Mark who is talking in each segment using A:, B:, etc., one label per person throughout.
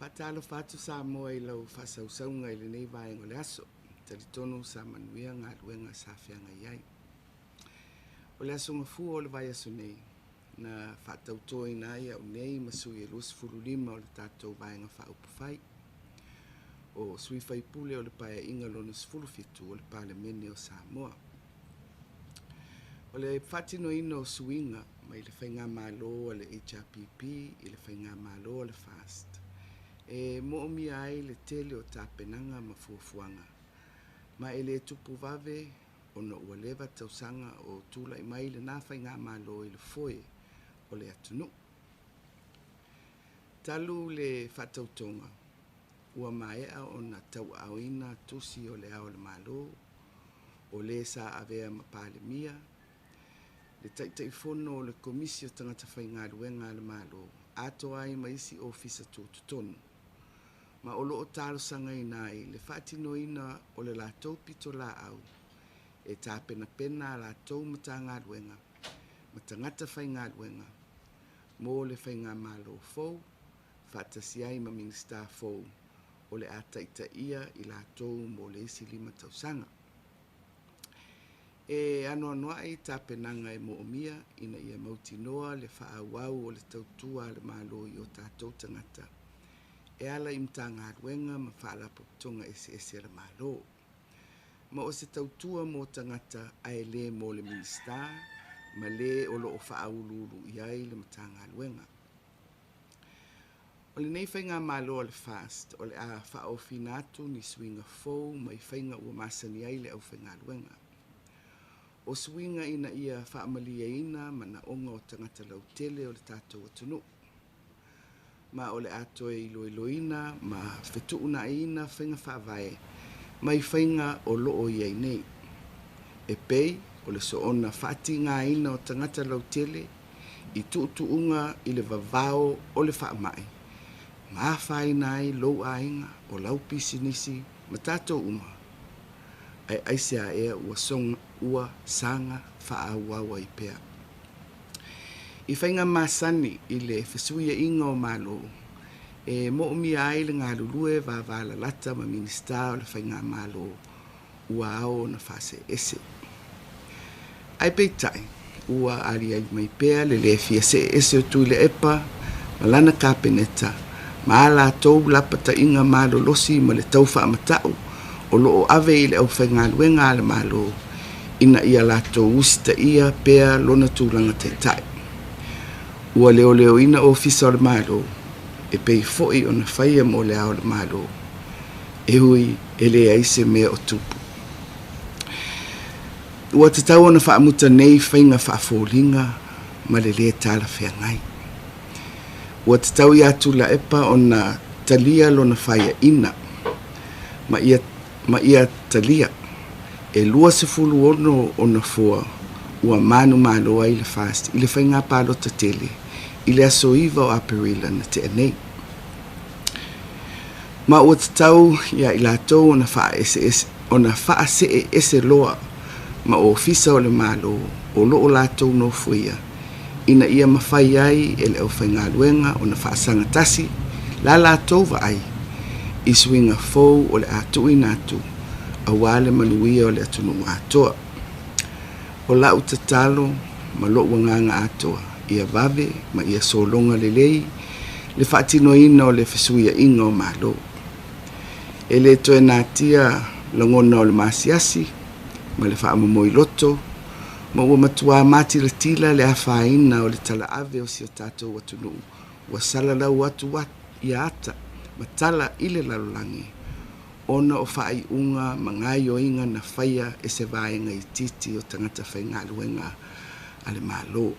A: Whatalo fatu Samoa I lau whasausaunga I le nei vaenga o le aso. Talitono sa manuia ngā luenga sa whianga iai. O le aso ngafua o le vai aso nei. Na whatautoa ina ia o nei masui e luas furulima o le tātou vaenga whaupawhai. O sui whaipule o le paia inga lona sfulufitu o le palemene o Samoa. O le whatino ino o suinga mai le whainga malo o le HRPP I le whainga malo o le FAST. E mo mi ai le tele o tapenanga mafuafuanga. Ma ele tupu vave o no ua lewa tausanga o tula I mai le nāwhai ngā malo I le foe o le atunu. Talu le whatautonga. Ua maea o na tau awina tusi o le ao le malo. O le sa avea mapale mia. Le taitai fono o le komisio tangata whainga luenga le malo. Ato ai maisi ofisa tūtutonu. Ma o loo talo sanga inai, le whaatino ina o le lātou pito la au. E tā pena pena lātou mata ngā luenga. Mata ngata whai ngā luenga. Mō le whai ngā malo fau, whaatasi ai ma minister fau. O le ataita ia I lātou mō le isi lima tausanga. E ano anoa I tā penanga e mo omia, ina ia mautinoa le whaawau o le tautua le malo I o tātou tangata. E ala imta ngā ruenga ma whaala putonga ese le malo. Ma o se tautua mo tangata ai le mo le minister, ma le o lo o whaawululu iai le mata ngā ruenga. O le nei whainga malo o le FAST, o le a whaofinatu ni swinga fau mai whainga ua masani ai le au whainga ruenga. O swinga ina ia whaamalia ina ma na onga o tangata lau tele o le tātou atunu. Ma o le ato e iloiloina, ma whetuuna ina whainga whaavae, mai whainga o loo iai nei. E pei, o le soona whati ngā ina o tangata lau tele, I tuutuunga I le vavao o le whaamai. Ma whaina ai lou ainga o lau pisinisi, ma tātou uma. Ai aisea ea ua songa ua sanga whaawawa I pea. I whainga masani I le whesuia inga o malo. E mo mi ai le ngā lulue va vala lata ma minister o le whainga malo. Ua ao na whase ese. Ai peitai, ua ari ai mai pea le fia se ese o tui le epa, ma lana kāpeneta, ma ala tau lapata inga malo losi ma le tau wha amatau, o loo ave I le au whainga luenga le malo, ina ia lato usita ia pea lona tūlanga teitai. Ua leo ina ofisa o le malo, e pei foi o na whaia mo le ao le malo, e hui e le aise mea o tupu. Ua te tau ona whaamuta nei whainga whaafōlinga, ma le tala whea ngai. Ua te tau I atu la epa o na talia lo na whaia ina, ma ia talia, e lua se fulu ono o na fua, ua manu malo ai le FAST, I le whainga pālota tele, I le aso iwa o aperila na te anei. Ma ua te tau ia I lātou o na wha se ese loa, ma o ofisa o le malo, o loo lātou no fuia, ina ia mawhai ai e le au whainga luenga o na wha sangatasi, la lātou wa ai, I swinga fau o le atu inatu, a wale manuia o le atunu atoa. O lau te talo, ma loo wanganga atoa, ia vave, ma ia solonga lelei, le whaatino ina o le whesuia inga o malo. E le toe nātia langona o le masiasi, ma le whaamamoi loto, ma ua matua mati le tila le awhaina o le tala ave o si o tātou atunu, ua salalau atu ia ata, ma tala I le lalolangi, ona o whaai unga ma ngai o inga na whaia e se vaenga I titi o tangata whainga luenga ale malo.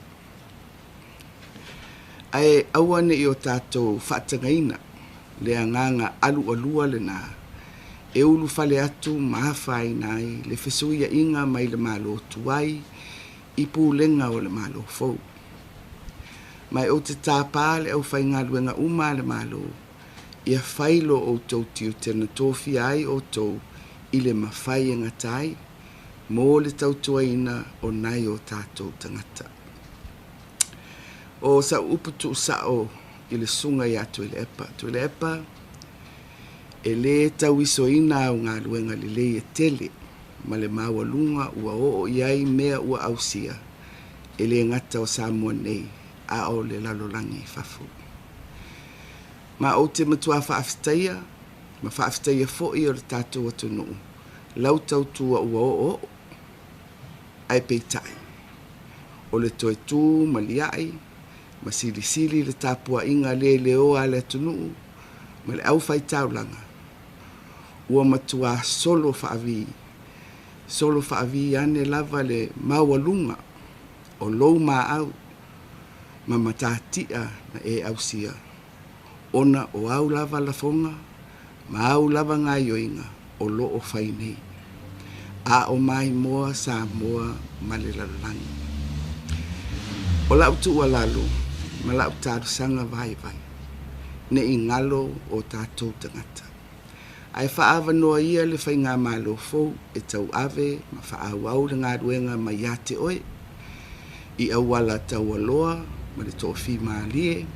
A: Ai awane I o tātou whaatangaina, le anganga alu alua le nā, e ulu whale atu maawhai nai le whesuia inga mai le malo tuai, I pūlenga o le malo fau. Mai o te tāpā le au whainga luenga uma le malo, ia whailo o tau tiu tena tōwhi ai o tau I le mawhai e ngatai, mō le tautuaina o nai o tātou tangata. O sa uputu sao i le sunga ia tu le epa. Tu le epa e le tau isoina au ngā luenga le le e tele ma le maua lunga ua o iai mea ua ausia e le ngata o Samoa nei a o le lalolangi fafu. Ma o te matua whaafitaia, ma whaafitaia fo'i o le tātou atunu. Lau tau tua ua o ai peitai. O le toi tū ma liai, ma sili sili le tāpua inga le leo a le atunu, ma le au whaitau langa. Ua matua solo whaavi ane lava le mawalunga o lou ma au, ma matatia na e au sia. Ona o au lava la fonga, ma au lava ngā yoinga o lo o whainei. A o mai moa sa moa ma le lalangi. O lau tu ua lalo, ma lau tāru sanga vai vai, ne i ngalo o tātou tangata. Ai whaawa noa ia le whai ngā malo fau e tau ave, ma whaau au le ngā ruenga ma ia te oe, i awala tau aloa, ma le tō whi maalie,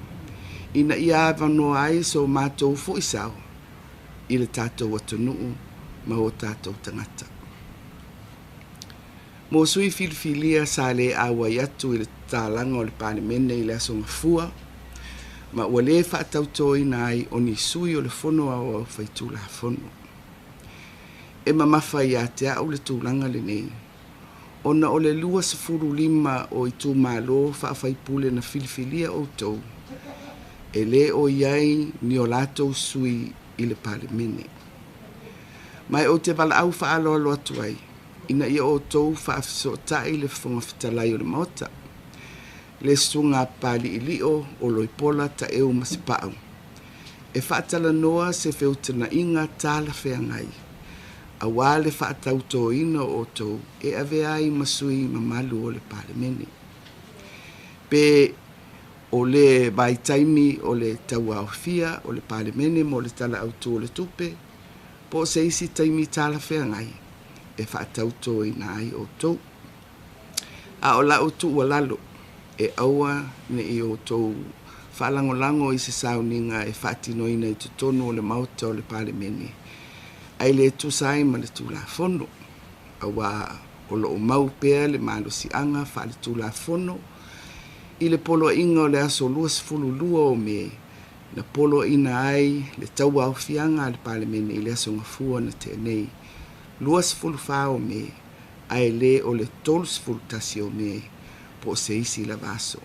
A: ina ia awa noa ai so mātou fo isau, i le tātou atunuu, ma o tātou tangata. Mo sui filifilia sa le awa iatu i le tālanga o le panemene i le asonga fua, ma ua le whaatautoi nai o ni sui o le fono au whaitula fono. E mamafa i a te au le tūlanga le nei. Ona o le 2.5 o i tū mālo whaafai na filifilia o tau. E le o iai ni o lātou sui i le palemene. Mai o te wala au whaalo alo atu ai. Ina ia o tau whaafisotai le whangawhitalai o le maota. Le sunga pali ilio o loipola ta eu masipau. E whaatala noa se whiutana inga tāla wheangai. A wale whaatauto ina o tau e ave ai masui mamalu o le palemene. Pe o le vai taimi o le tau awhia o le palemene mo le tala auto o le tupe. Po se isi taimi tāla wheangai e whaatauto ina ai o tau. A o la utu ua lalo. E aua ne i o tau whalangolango i se sauninga e whaatinoina i tutonu o le mauta o le palemene. Ai le tusai ma le tula fono. Awa o lo mau pea le malo si anga wha le tula fono. I le polo inga o le aso 2.2 o me. Na polo ina ai le tau au fianga le palemene i le aso ngafua na te nei. 2.5 o me. Ai le o le 12.0 o me. Po se isi la vaso.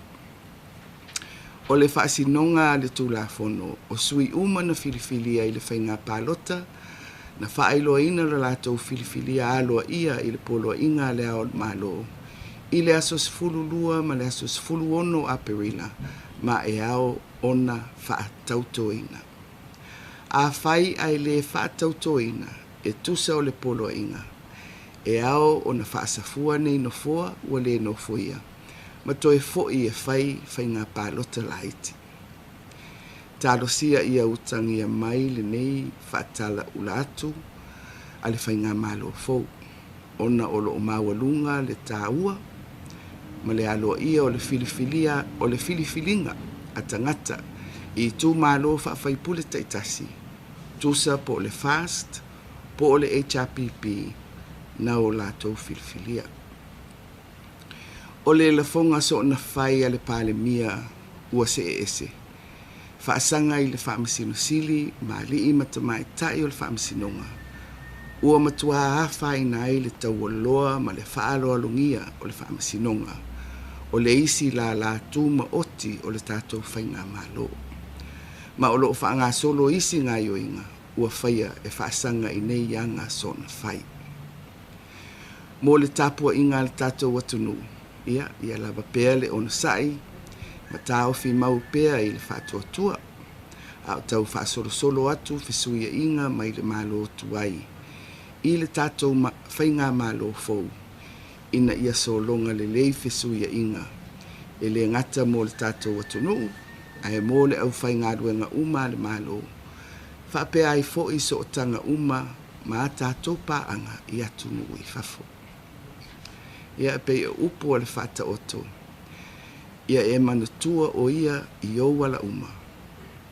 A: O le whaasinonga le tula fono, o sui uma na filifilia i le whainga palota, na whaailoa ina la lātou filifilia aloa ia i le poloa inga le ao malo, i le asos fululua ma le asos fuluono a perila, ma e ao ona whaatautoina. A whai ai le whaatautoina, e tusa o le poloa inga, e ao ona whaasafua nei no fua, ua le no fuia. Ma toi fo'i e whai ngā pālota laiti. Tālosia ia utangi a mai le nei whaatala ulatu a le whai ngā mālo fau. Ona o lo o mawalunga le tāua, ma le aloa ia o le filifilinga a tangata i tū mālo whaafai pule taitasi. Tusa po le fast, po le HRPP na o lātou filifilia. O le lafonga so na whai a le pale mia ua se e ese. Whaasanga i le whaamasino sili, ma li i matamai tai o le whaamasinonga. Ua matua a whai na i le tau loa ma le whaaloa lungia o le whaamasinonga. O le isi la tū ma oti o le tātou whainga malo. Ma o lo whaanga solo isi ngā yoinga, ua whaia e whaasanga i nei anga so na whai. Mo le tāpua inga le tātou atunu. Ia lava pea le ona sai, ma tāo fi mau pea i le whaatuatua, au tau whaasolo atu, whesuia inga mai le malo tuai. I le tātou whainga malo fau, ina ia solonga le lei whesuia inga, e le ngata mo le tātou atunu, ai mo le au whainga ruenga uma le malo, whapea ai fo i so tanga uma, ma tātou paanga i atunu i whafo. Ia pe upo le fata oto. Ia e manatua o ia i o wala uma.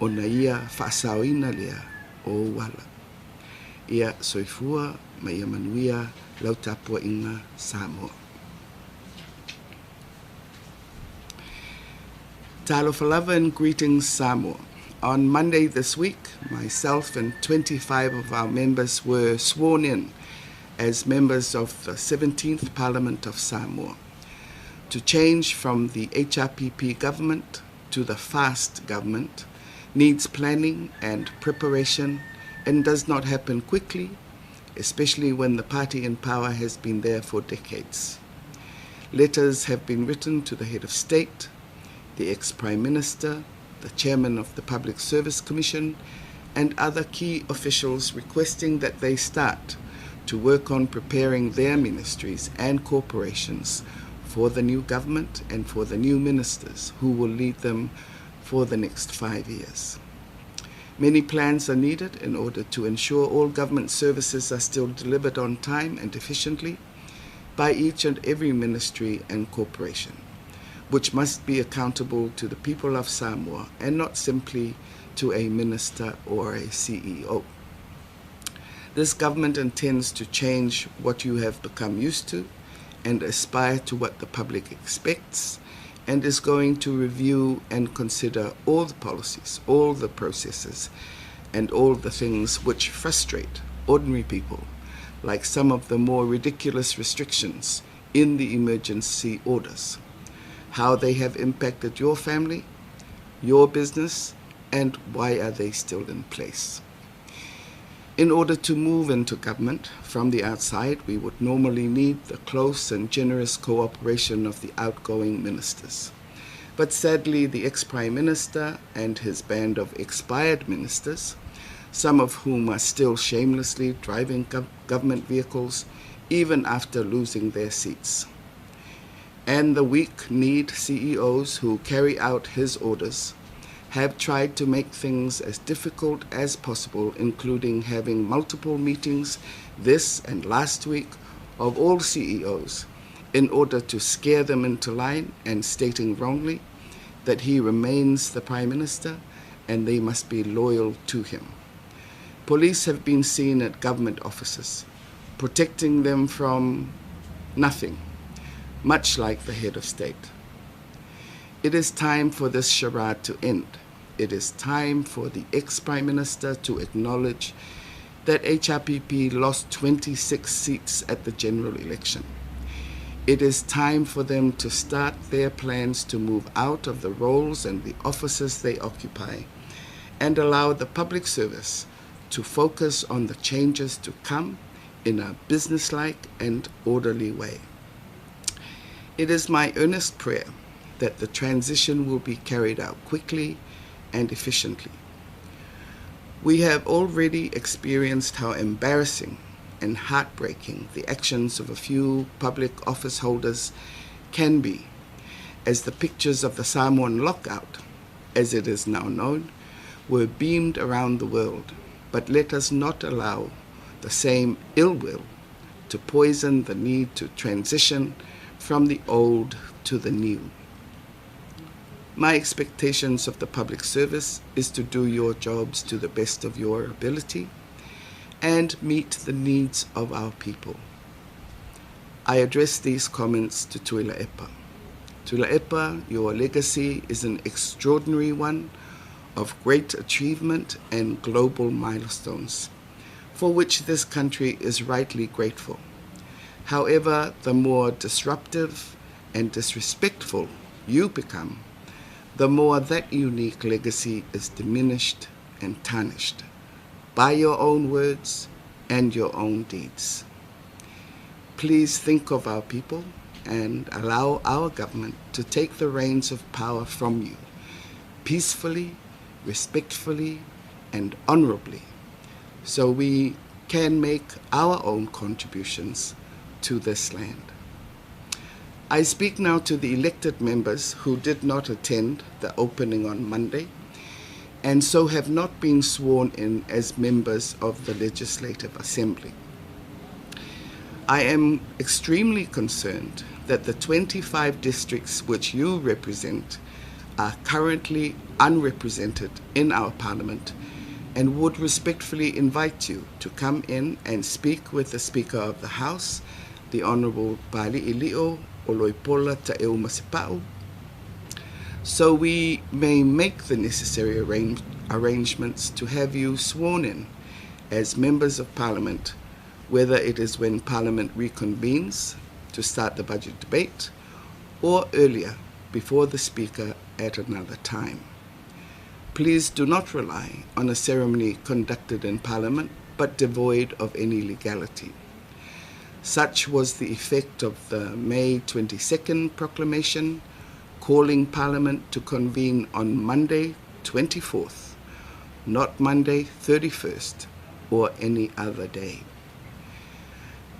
A: o na ia whaasaoina lea o wala. Ia soifua ma ia manuia lau tapua inga Samoa. Talofa lava and greetings Samoa. On Monday this week, myself and 25 of our members were sworn in as members of the 17th Parliament of Samoa. To change from the HRPP government to the FAST government needs planning and preparation and does not happen quickly, especially when the party in power has been there for decades. Letters have been written to the head of state, the ex-Prime Minister, the chairman of the Public Service Commission, and other key officials requesting that they start to work on preparing their ministries and corporations for the new government and for the new ministers who will lead them for the next 5 years. Many plans are needed in order to ensure all government services are still delivered on time and efficiently by each and every ministry and corporation, which must be accountable to the people of Samoa and not simply to a minister or a CEO. This government intends to change what you have become used to and aspire to what the public expects, and is going to review and consider all the policies, all the processes, and all the things which frustrate ordinary people, like some of the more ridiculous restrictions in the emergency orders, how they have impacted your family, your business, and why are they still in place. In order to move into government from the outside, we would normally need the close and generous cooperation of the outgoing ministers. But sadly, the ex-Prime Minister and his band of expired ministers, some of whom are still shamelessly driving government vehicles even after losing their seats, and the weak-kneed CEOs who carry out his orders, have tried to make things as difficult as possible, including having multiple meetings this and last week of all CEOs in order to scare them into line and stating wrongly that he remains the Prime Minister and they must be loyal to him. Police have been seen at government offices, protecting them from nothing, much like the head of state. It is time for this charade to end. It is time for the ex-Prime Minister to acknowledge that HRPP lost 26 seats at the general election. It is time for them to start their plans to move out of the roles and the offices they occupy and allow the public service to focus on the changes to come in a businesslike and orderly way. It is my earnest prayer that the transition will be carried out quickly and efficiently. We have already experienced how embarrassing and heartbreaking the actions of a few public office holders can be, as the pictures of the Samoan lockout, as it is now known, were beamed around the world. But let us not allow the same ill will to poison the need to transition from the old to the new. My expectations of the public service is to do your jobs to the best of your ability and meet the needs of our people. I address these comments to Tuila Epa. Tuila Epa, your legacy is an extraordinary one of great achievement and global milestones, for which this country is rightly grateful. However, the more disruptive and disrespectful you become, the more that unique legacy is diminished and tarnished by your own words and your own deeds. Please think of our people and allow our government to take the reins of power from you, peacefully, respectfully, and honorably, so we can make our own contributions to this land. I speak now to the elected members who did not attend the opening on Monday and so have not been sworn in as members of the Legislative Assembly. I am extremely concerned that the 25 districts which you represent are currently unrepresented in our Parliament and would respectfully invite you to come in and speak with the Speaker of the House, the Honourable Pali'ilio Oloipola Ta'eu Masipa'u, so we may make the necessary arrangements to have you sworn in as members of Parliament, whether it is when Parliament reconvenes to start the budget debate or earlier before the Speaker at another time. Please do not rely on a ceremony conducted in Parliament but devoid of any legality. Such was the effect of the May 22nd proclamation calling Parliament to convene on Monday 24th, not Monday 31st or any other day.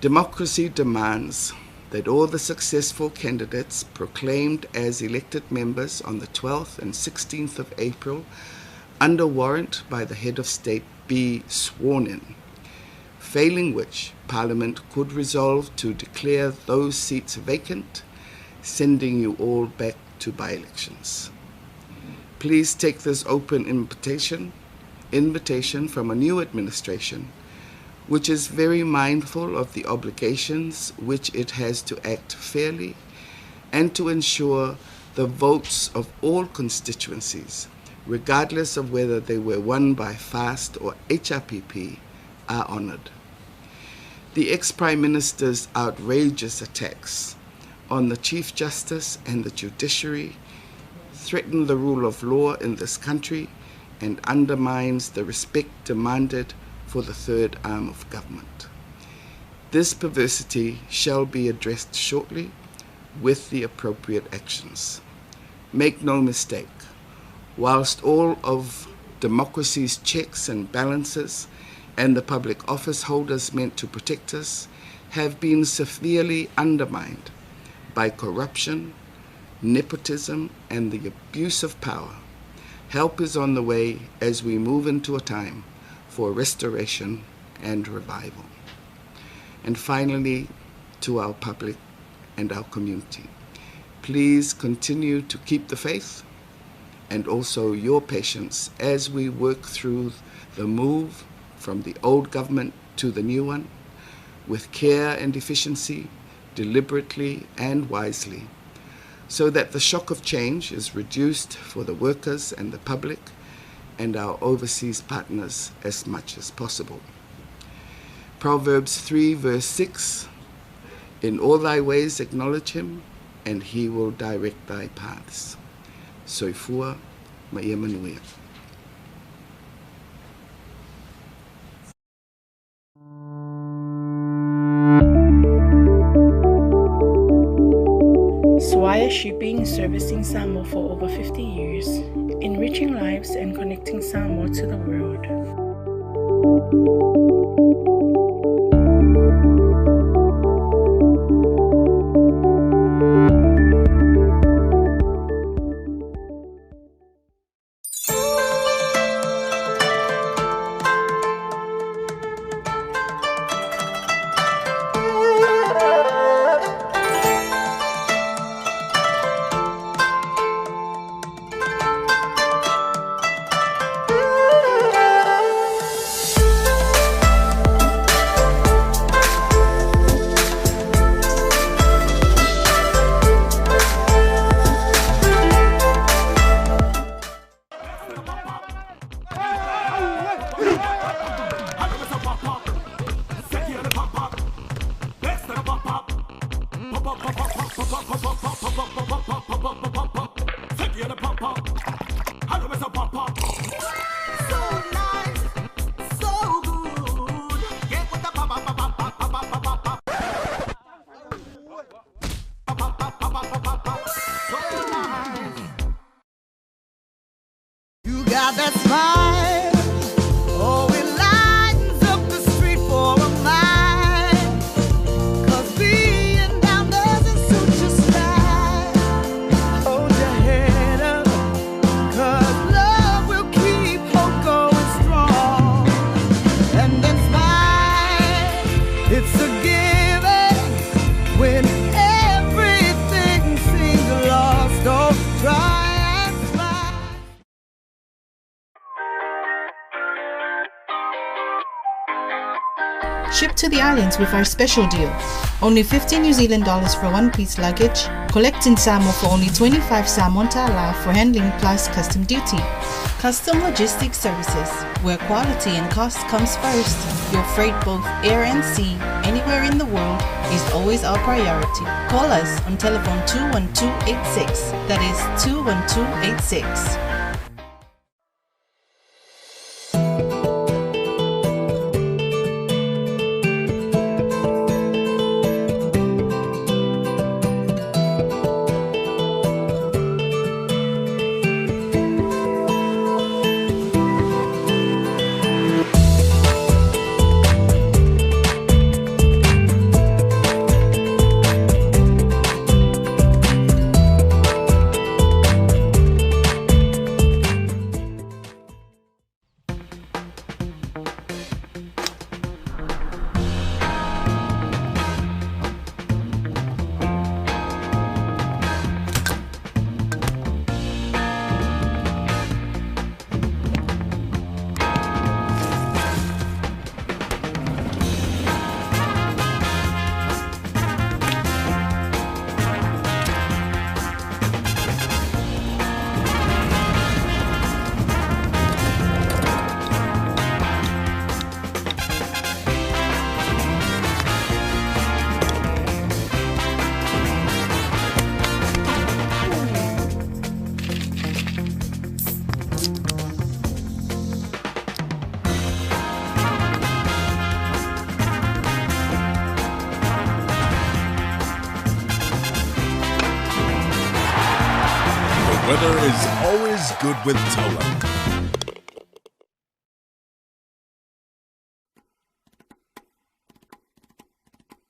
A: Democracy demands that all the successful candidates proclaimed as elected members on the 12th and 16th of April under warrant by the head of state be sworn in, failing which Parliament could resolve to declare those seats vacant, sending you all back to by-elections. Please take this open invitation from a new administration, which is very mindful of the obligations which it has to act fairly and to ensure the votes of all constituencies, regardless of whether they were won by FAST or HRPP, are honoured. The ex-Prime Minister's outrageous attacks on the Chief Justice and the judiciary threaten the rule of law in this country and undermines the respect demanded for the third arm of government. This perversity shall be addressed shortly with the appropriate actions. Make no mistake, whilst all of democracy's checks and balances and the public office holders meant to protect us have been severely undermined by corruption, nepotism, and the abuse of power, help is on the way as we move into a time for restoration and revival. And finally, to our public and our community, please continue to keep the faith and also your patience as we work through the move from the old government to the new one, with care and efficiency, deliberately and wisely, so that the shock of change is reduced for the workers and the public and our overseas partners as much as possible. Proverbs 3 verse 6, in all thy ways acknowledge him, and he will direct thy paths. Soifua Maia Manuia.
B: Swire Shipping, servicing Samoa for over 50 years, enriching lives and connecting Samoa to the world.
C: You got that smile, oh Ship to the islands with our special deal. Only 50 New Zealand dollars for one-piece luggage. Collect in Samoa for only 25 Samoan ta'ala for handling plus custom duty. Custom Logistics Services, where quality and cost comes first. Your freight both air and sea, anywhere in the world, is always our priority. Call us on telephone 21286. That is 21286.
D: Weather is always good with Tola.